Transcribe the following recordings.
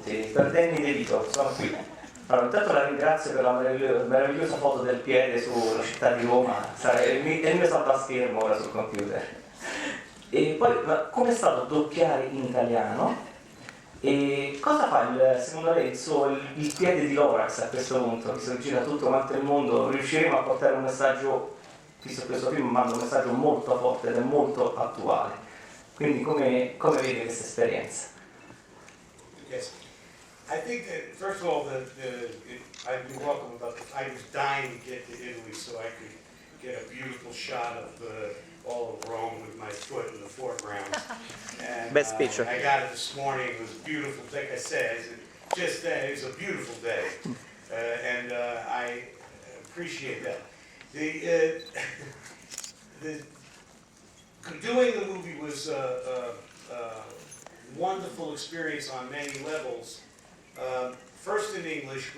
tutti, per Danny DeVito, sono qui. Allora, intanto la ringrazio per la meravigliosa foto del piede sulla città di Roma, è il mio salvaschermo ora sul computer. E poi, come è stato doppiare in italiano? E cosa fa secondo lei il piede di Lorax a questo punto, che si gira tutto quanto il mondo? Riusciremo a portare un messaggio, visto che questo film manda un messaggio molto forte ed è molto attuale. Quindi come vede questa esperienza? Yes. I think that, first of all, I'd be welcome about this. I was dying to get to Italy so I could get a beautiful shot of all of Rome with my foot in the foreground. And, Best picture. I got it this morning. It was beautiful. Like I said, it was a beautiful day. And I appreciate that. Doing the movie was a wonderful experience on many levels. First in English,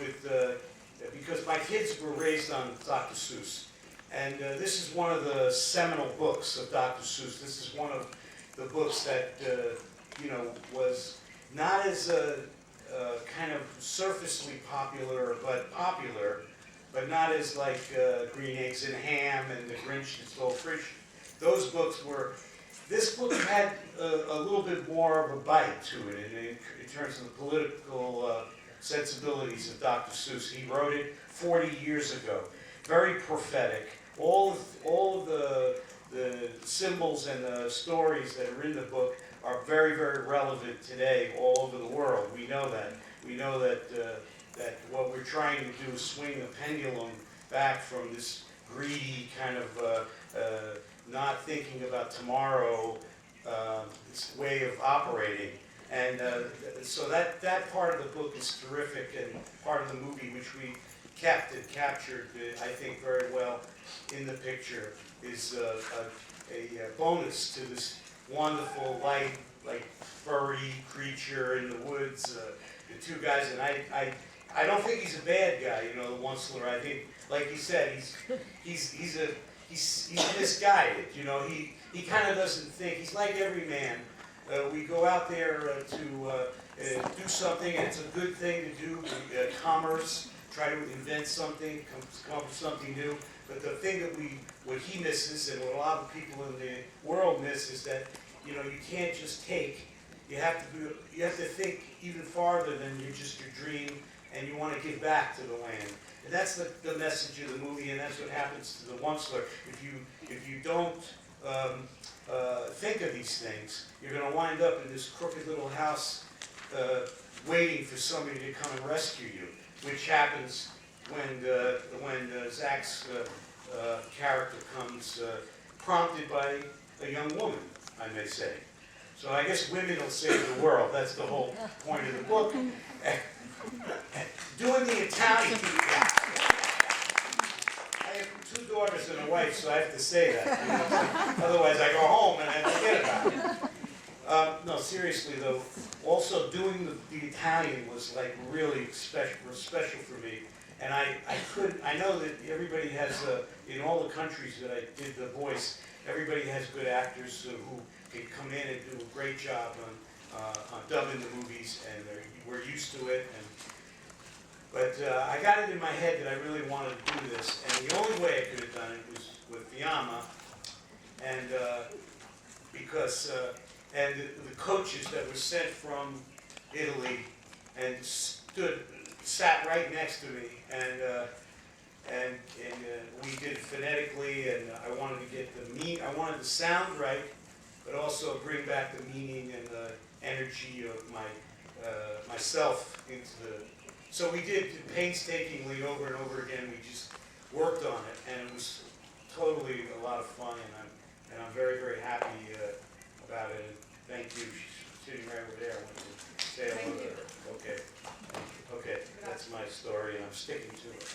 because my kids were raised on Dr. Seuss, and this is one of the seminal books of Dr. Seuss. This is one of the books that was not as kind of surfacely popular, but not as like Green Eggs and Ham and The Grinch and Stole Christmas. Those books were. This book had a little bit more of a bite to it in terms of the political sensibilities of Dr. Seuss. He wrote it 40 years ago. Very prophetic. All of the symbols and the stories that are in the book are very, very relevant today all over the world. We know that. We know that what we're trying to do is swing the pendulum back from this greedy kind of not thinking about tomorrow, this way of operating. And so that part of the book is terrific, and part of the movie which we captured, I think, very well in the picture, is a bonus to this wonderful, light, like furry creature in the woods. The two guys, and I don't think he's a bad guy, the Onceler. I think, like he said, he's misguided, he kind of doesn't think, he's like every man. We go out there to do something, and it's a good thing to do, commerce, try to invent something, come up with something new. But the thing that what he misses, and what a lot of people in the world miss, is that, you can't just take, you have to think even farther than just your dream, and you want to give back to the land. And that's the message of the movie, and that's what happens to the Onceler. If you don't think of these things, you're going to wind up in this crooked little house waiting for somebody to come and rescue you, which happens when Zach's character comes, prompted by a young woman, I may say. So I guess women will save the world. That's the whole point of the book. Doing the Italian. I have 2 daughters and a wife, so I have to say that. Otherwise, I go home and I forget about it. No, seriously though, also doing the Italian was like really special for me. And I know that everybody has, in all the countries that I did the voice, everybody has good actors who can come in and do a great job on dubbing the movies, and we're used to it. But I got it in my head that I really wanted to do this, and the only way I could have done it was with Fiamma, and because and the coaches that were sent from Italy and sat right next to me, and we did it phonetically, and I wanted to get I wanted the sound right, but also bring back the meaning and the energy of myself into the. So we did painstakingly over and over again. We just worked on it, and it was totally a lot of fun, and I'm very, very happy about it. And thank you. She's sitting right over there. I want to say hello to her. Okay. Okay, that's my story, and I'm sticking to it.